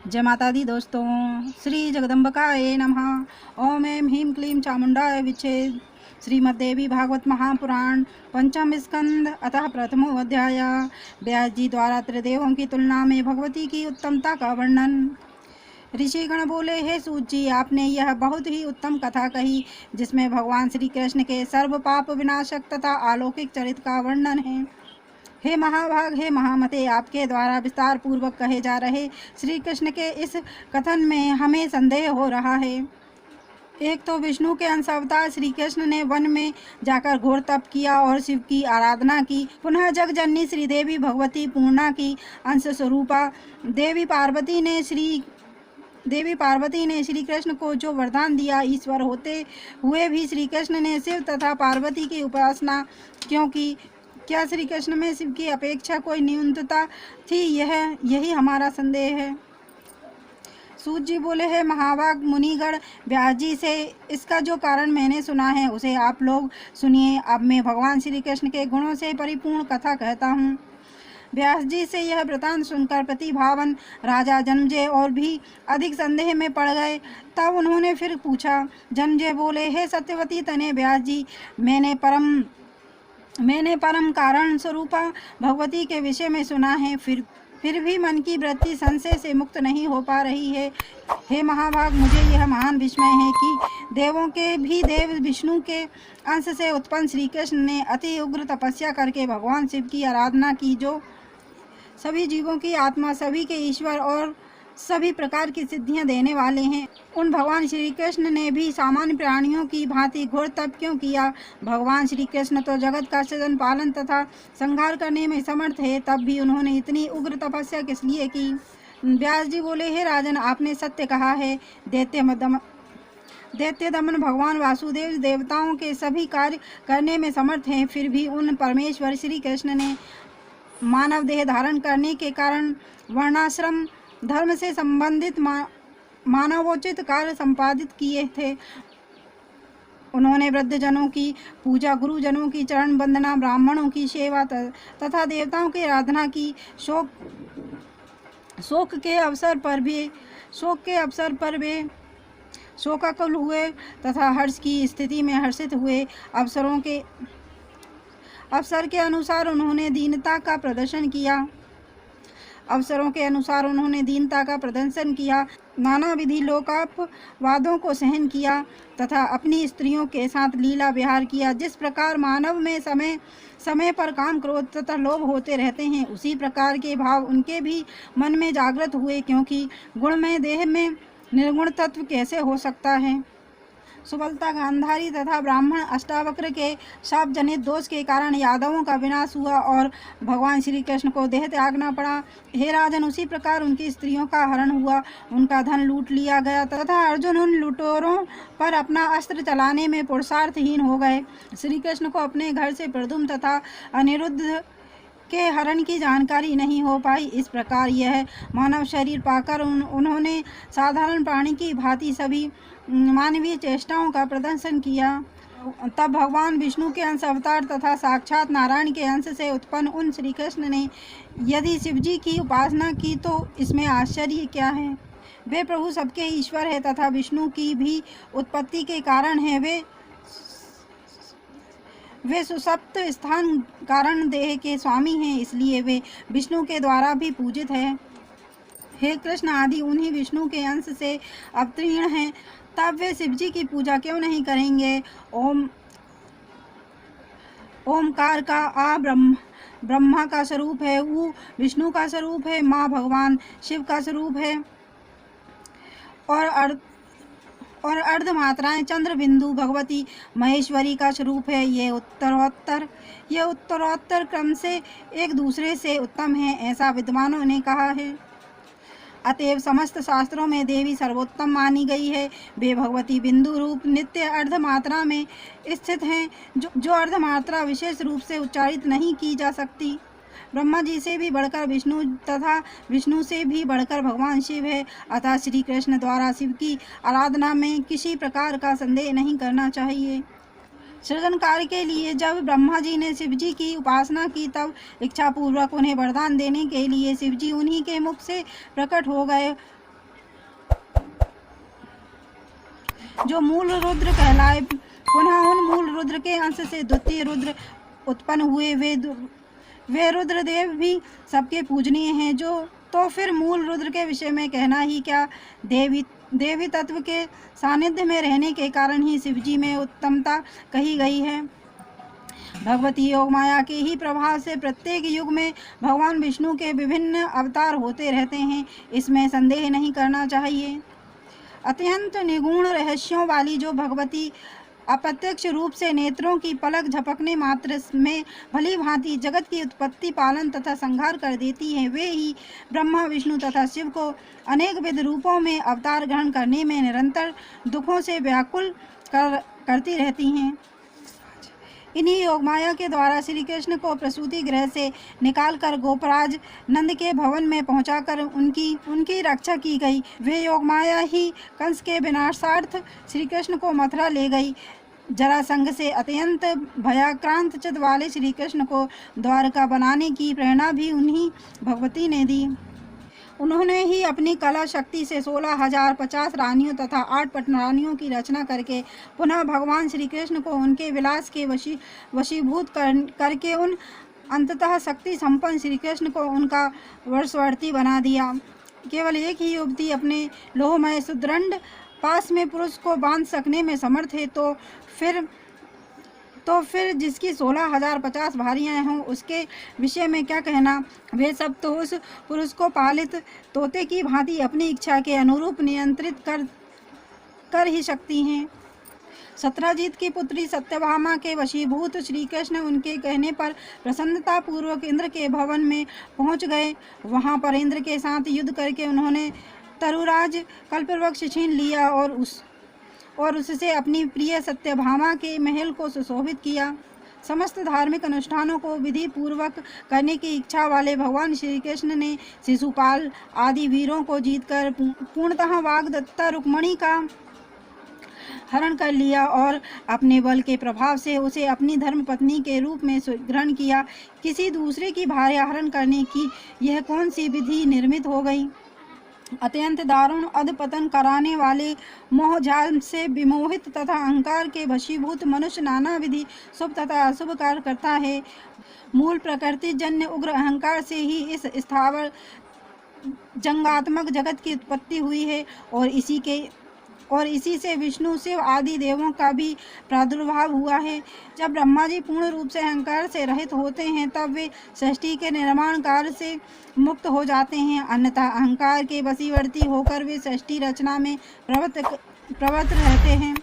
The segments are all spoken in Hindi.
जय माता दी दोस्तों। श्री जगदम्बिकाय नमः। ओम ऐं ह्रीं क्लीं चामुंडाय विचे। श्रीमद्देवी भागवत महापुराण पंचम स्कंद अतः प्रथमो अध्याय। व्यास जी द्वारा त्रिदेवों की तुलना में भगवती की उत्तमता का वर्णन। ऋषिगण बोले, हे सूत जी, आपने यह बहुत ही उत्तम कथा कही जिसमें भगवान श्री कृष्ण के सर्व पाप विनाशक तथा अलौकिक चरित्र का वर्णन है। हे महाभाग, हे महामते, आपके द्वारा विस्तार पूर्वक कहे जा रहे श्री कृष्ण के इस कथन में हमें संदेह हो रहा है। एक तो विष्णु के अंश अवतार श्री कृष्ण ने वन में जाकर घोर तप किया और शिव की आराधना की। पुनः जगजननी श्रीदेवी भगवती पूर्णा की अंश स्वरूपा देवी पार्वती ने श्री कृष्ण को जो वरदान दिया, ईश्वर होते हुए भी श्री कृष्ण ने शिव तथा पार्वती की उपासना क्यों की? क्या श्री कृष्ण में शिव की अपेक्षा कोई न्यूनता थी? यही हमारा संदेह है। सूत जी बोले, है महाभाग मुनिगण, व्यास जी से इसका जो कारण मैंने सुना है उसे आप लोग सुनिए। अब मैं भगवान श्री कृष्ण के गुणों से परिपूर्ण कथा कहता हूँ। व्यास जी से यह वृतांत सुनकर प्रतिभावन राजा जन्मेजय और भी अधिक संदेह में पड़ गए। तब उन्होंने फिर पूछा। जन्मेजय बोले, हे सत्यवती तनय व्यास जी, मैंने परम कारण स्वरूपा भगवती के विषय में सुना है, फिर भी मन की वृत्ति संशय से मुक्त नहीं हो पा रही है। हे महाभाग, मुझे यह महान विस्मय है कि देवों के भी देव विष्णु के अंश से उत्पन्न श्री कृष्ण ने अति उग्र तपस्या करके भगवान शिव की आराधना की, जो सभी जीवों की आत्मा, सभी के ईश्वर और सभी प्रकार की सिद्धियां देने वाले हैं। उन भगवान श्री कृष्ण ने भी सामान्य प्राणियों की भांति घोर तप क्यों किया? भगवान श्री कृष्ण तो जगत का सृजन, पालन तथा संहार करने में समर्थ है, तब भी उन्होंने इतनी उग्र तपस्या किस लिए की? व्यास जी बोले, हे राजन, आपने सत्य कहा है। दैत्य दमन भगवान वासुदेव देवताओं के सभी कार्य करने में समर्थ हैं, फिर भी उन परमेश्वर श्री कृष्ण ने मानव देह धारण करने के कारण वर्णाश्रम धर्म से संबंधित मानवोचित कार्य संपादित किए थे। उन्होंने वृद्धजनों की पूजा, गुरुजनों की चरण वंदना, ब्राह्मणों की सेवा तथा देवताओं की आराधना की। शोक के अवसर पर वे शोकाकुल हुए तथा हर्ष की स्थिति में हर्षित हुए। अवसर के अनुसार उन्होंने दीनता का प्रदर्शन किया, नाना विधि लोकापवादों को सहन किया तथा अपनी स्त्रियों के साथ लीला विहार किया। जिस प्रकार मानव में समय पर काम, क्रोध तथा लोभ होते रहते हैं, उसी प्रकार के भाव उनके भी मन में जागृत हुए, क्योंकि गुणमय देह में निर्गुण तत्व कैसे हो सकता है? सुबलता, गांधारी तथा ब्राह्मण अष्टावक्र के शाप जनित दोष के कारण यादवों का विनाश हुआ और भगवान श्री कृष्ण को देह त्यागना पड़ा। हे राजन, उसी प्रकार उनकी स्त्रियों का हरण हुआ, उनका धन लूट लिया गया तथा अर्जुन उन लुटेरों पर अपना अस्त्र चलाने में पुरुषार्थहीन हो गए। श्री कृष्ण को अपने घर से प्रद्युम्न तथा अनिरुद्ध के हरण की जानकारी नहीं हो पाई। इस प्रकार यह मानव शरीर पाकर उन्होंने साधारण प्राणी की भांति सभी मानवीय चेष्टाओं का प्रदर्शन किया। तब भगवान विष्णु के अंश अवतार तथा साक्षात नारायण के अंश से उत्पन्न उन श्री कृष्ण ने यदि शिवजी की उपासना की, तो इसमें आश्चर्य क्या है? वे प्रभु सबके ईश्वर है तथा विष्णु की भी उत्पत्ति के कारण है। वे सुसप्त स्थान कारण देह के स्वामी हैं, इसलिए वे विष्णु के द्वारा भी पूजित है। हे कृष्ण आदि उन्हीं विष्णु के अंश से अवतीर्ण हैं, तब वे शिवजी की पूजा क्यों नहीं करेंगे? ओमकार का आ ब्रह्मा का स्वरूप है, ऊ विष्णु का स्वरूप है, माँ भगवान शिव का स्वरूप है और अर्धमात्राएं चंद्र बिंदु भगवती महेश्वरी का स्वरूप है। ये उत्तरोत्तर क्रम से एक दूसरे से उत्तम है, ऐसा विद्वानों ने कहा है। अतएव समस्त शास्त्रों में देवी सर्वोत्तम मानी गई है। वे भगवती बिंदु रूप नित्य अर्धमात्रा में स्थित हैं, जो अर्धमात्रा विशेष रूप से उच्चारित नहीं की जा सकती। ब्रह्मा जी से भी बढ़कर विष्णु तथा विष्णु से भी बढ़कर भगवान शिव है। अतः श्री कृष्ण द्वारा शिव की आराधना में किसी प्रकार का संदेह नहीं करना चाहिए। सृजन कार्य के लिए जब ब्रह्मा जी ने शिव जी की उपासना की, तब इच्छापूर्वक उन्हें वरदान देने के लिए शिव जी उन्हीं के मुख से प्रकट हो गए। जो मूल रुद्र कहलाए। पुनः उन मूल रुद्र के अंश से द्वितीय रुद्र उत्पन्न हुए। वे रुद्रदेव भी सबके पूजनीय हैं। जो तो फिर मूल रुद्र के विषय में कहना ही क्या। देवी तत्व के सानिध्य में रहने के कारण ही शिवजी में उत्तमता कही गई है। भगवती योग माया के ही प्रभाव से प्रत्येक युग में भगवान विष्णु के विभिन्न अवतार होते रहते हैं, इसमें संदेह नहीं करना चाहिए। अत्यंत निगूढ़ रहस्यों वाली जो भगवती अप्रत्यक्ष रूप से नेत्रों की पलक झपकने मात्र में भली भांति जगत की उत्पत्ति, पालन तथा संहार कर देती है, वे ही ब्रह्मा, विष्णु तथा शिव को अनेक विध रूपों में अवतार ग्रहण करने में निरंतर दुखों से व्याकुल करती रहती हैं। इन्हीं योगमाया के द्वारा श्री कृष्ण को प्रसूति गृह से निकालकर गोपराज नंद के भवन में पहुंचाकर उनकी रक्षा की गई। वे योगमाया ही कंस के विनाशार्थ श्री कृष्ण को मथुरा ले गई। जरासंध से अत्यंत भयाक्रांत चित्त वाले श्री कृष्ण को द्वारका बनाने की प्रेरणा भी उन्हीं भगवती ने दी। उन्होंने ही अपनी कला शक्ति से 16,050 रानियों तथा 8 पटरानियों की रचना करके पुनः भगवान श्री कृष्ण को उनके विलास के वशीभूत करके उन अंततः शक्ति संपन्न श्री कृष्ण को उनका वर्षवर्ती बना दिया। केवल एक ही युवती अपने लोहमय सुदृढ़ पास में पुरुष को बांध सकने में समर्थ है, तो फिर जिसकी 16,050 भारियां हों उसके विषय में क्या कहना। वे सब तो उस पुरुष को पालित तोते की भांति अपनी इच्छा के अनुरूप नियंत्रित कर ही सकती हैं। सत्यजीत की पुत्री सत्यभामा के वशीभूत श्री कृष्ण उनके कहने पर प्रसन्नता पूर्वक इंद्र के भवन में पहुंच गए। वहां पर इंद्र के साथ युद्ध करके उन्होंने तरुराज कल्पवृक्ष छीन लिया और उससे अपनी प्रिय सत्यभामा के महल को सुशोभित किया। समस्त धार्मिक अनुष्ठानों को विधि पूर्वक करने की इच्छा वाले भगवान श्री कृष्ण ने शिशुपाल आदि वीरों को जीतकर पूर्णतः वाग्दत्ता रुक्मिणी का हरण कर लिया और अपने बल के प्रभाव से उसे अपनी धर्मपत्नी के रूप में ग्रहण किया। किसी दूसरे की भार्या हरण करने की यह कौन सी विधि निर्मित हो गई। अत्यंत दारुण अधपतन कराने वाले मोहजाल से विमोहित तथा अहंकार के वशीभूत मनुष्य नाना विधि शुभ तथा अशुभ कार्य करता है। मूल प्रकृति जन्य उग्र अहंकार से ही इस स्थावर जंगात्मक जगत की उत्पत्ति हुई है और इसी से विष्णु, शिव आदि देवों का भी प्रादुर्भाव हुआ है। जब ब्रह्मा जी पूर्ण रूप से अहंकार से रहित होते हैं तब वे सृष्टि के निर्माण कार्य से मुक्त हो जाते हैं, अन्यथा अहंकार के वशीवर्ती होकर वे सृष्टि रचना में प्रवृत्त रहते हैं।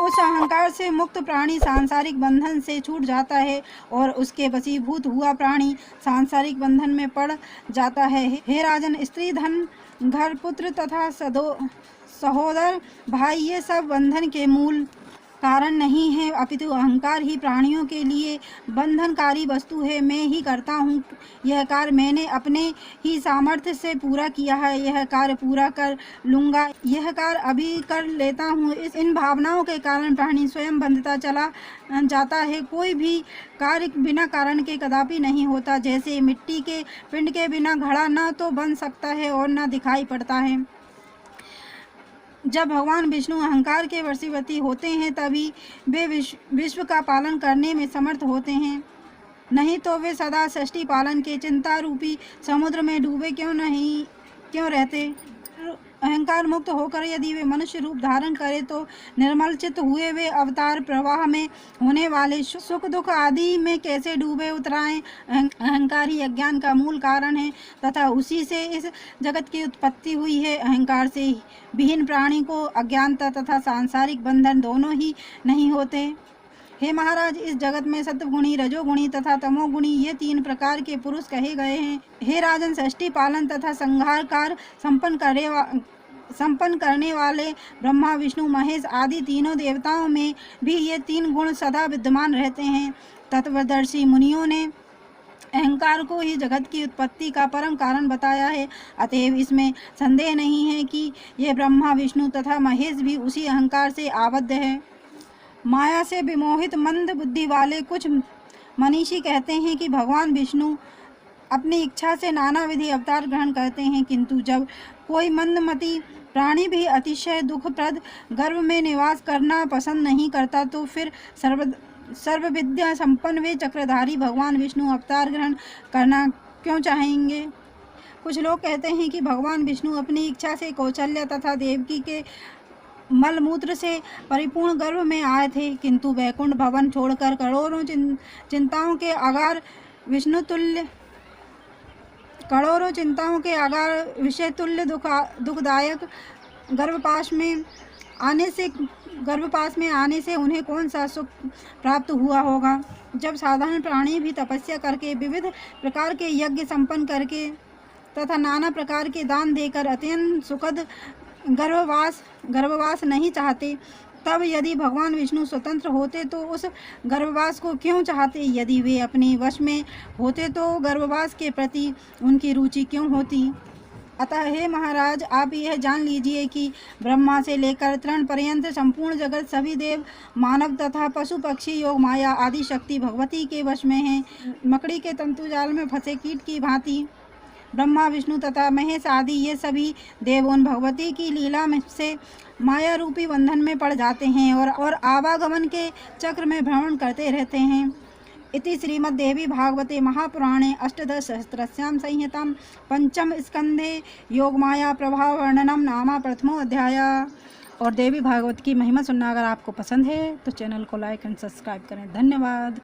उस अहंकार से मुक्त प्राणी सांसारिक बंधन से छूट जाता है और उसके वशीभूत हुआ प्राणी सांसारिक बंधन में पड़ जाता है। हे राजन, स्त्री, धन, घर, पुत्र तथा सहोदर भाई ये सब बंधन के मूल कारण नहीं है, अपितु अहंकार ही प्राणियों के लिए बंधनकारी वस्तु है। मैं ही करता हूँ, यह कार्य मैंने अपने ही सामर्थ्य से पूरा किया है, यह कार्य पूरा कर लूँगा, यह कार्य अभी कर लेता हूँ। इन भावनाओं के कारण प्राणी स्वयं बंधता चला जाता है। कोई भी कार्य बिना कारण के कदापि नहीं होता। जैसे मिट्टी के पिंड के बिना घड़ा न तो बन सकता है और न दिखाई पड़ता है। जब भगवान विष्णु अहंकार के वशीवर्ती होते हैं तभी वे विश्व का पालन करने में समर्थ होते हैं, नहीं तो वे सदा सृष्टि पालन के चिंता रूपी समुद्र में डूबे क्यों रहते। अहंकार मुक्त होकर यदि वे मनुष्य रूप धारण करे तो निर्मल चित्त हुए वे अवतार प्रवाह में होने वाले सुख दुख आदि में कैसे डूबे उतराएं। अहंकार ही अज्ञान का मूल कारण है तथा उसी से इस जगत की उत्पत्ति हुई है। अहंकार से विहीन प्राणी को अज्ञानता तथा सांसारिक बंधन दोनों ही नहीं होते। हे महाराज, इस जगत में सत्वगुणी, रजोगुणी तथा तमोगुणी ये 3 प्रकार के पुरुष कहे गए हैं। हे राजन, सृष्टि पालन तथा संहार कार्य संपन्न करने वाले ब्रह्मा, विष्णु, महेश आदि तीनों देवताओं में भी ये 3 गुण सदा विद्यमान रहते हैं। तत्वदर्शी मुनियों ने अहंकार को ही जगत की उत्पत्ति का परम कारण बताया है। अतएव इसमें संदेह नहीं है कि ये ब्रह्मा, विष्णु तथा महेश भी उसी अहंकार से आबद्ध है। माया से विमोहित मंद बुद्धि वाले कुछ मनीषी कहते हैं कि भगवान विष्णु अपनी इच्छा से नाना विधि अवतार ग्रहण करते हैं, किंतु जब कोई मंदमती प्राणी भी अतिशय दुखप्रद गर्भ में निवास करना पसंद नहीं करता तो फिर सर्व विद्या संपन्न वे चक्रधारी भगवान विष्णु अवतार ग्रहण करना क्यों चाहेंगे। कुछ लोग कहते हैं कि भगवान विष्णु अपनी इच्छा से कौशल्या तथा देवकी के मलमूत्र से परिपूर्ण गर्भ में आए थे, किंतु वैकुंठ भवन छोड़कर करोड़ों चिंताओं के विषय तुल्य दुखदायक गर्भपाश में आने से उन्हें कौन सा सुख प्राप्त हुआ होगा। जब साधारण प्राणी भी तपस्या करके विविध प्रकार के यज्ञ संपन्न करके तथा नाना प्रकार के दान देकर अत्यंत सुखद गर्भवास नहीं चाहते, तब यदि भगवान विष्णु स्वतंत्र होते तो उस गर्भवास को क्यों चाहते। यदि वे अपने वश में होते तो गर्भवास के प्रति उनकी रुचि क्यों होती। अतः हे महाराज, आप यह जान लीजिए कि ब्रह्मा से लेकर तृण पर्यंत संपूर्ण जगत सभी देव मानव तथा पशु पक्षी योग माया आदि शक्ति भगवती के वश में है। मकड़ी के तंतुजाल में फंसे कीट की भांति ब्रह्मा विष्णु तथा महेश आदि ये सभी देव उन भगवती की लीला में से माया रूपी बंधन में पड़ जाते हैं और आवागमन के चक्र में भ्रमण करते रहते हैं। इति श्रीमद्देवी भागवते महापुराणे अष्टादशसहस्रस्यां संहितां पंचम स्कंधे योगमाया प्रभाव वर्णनम नामा प्रथमो अध्याय। और देवी भागवत की महिमा सुनना अगर आपको पसंद है तो चैनल को लाइक एंड सब्सक्राइब करें। धन्यवाद।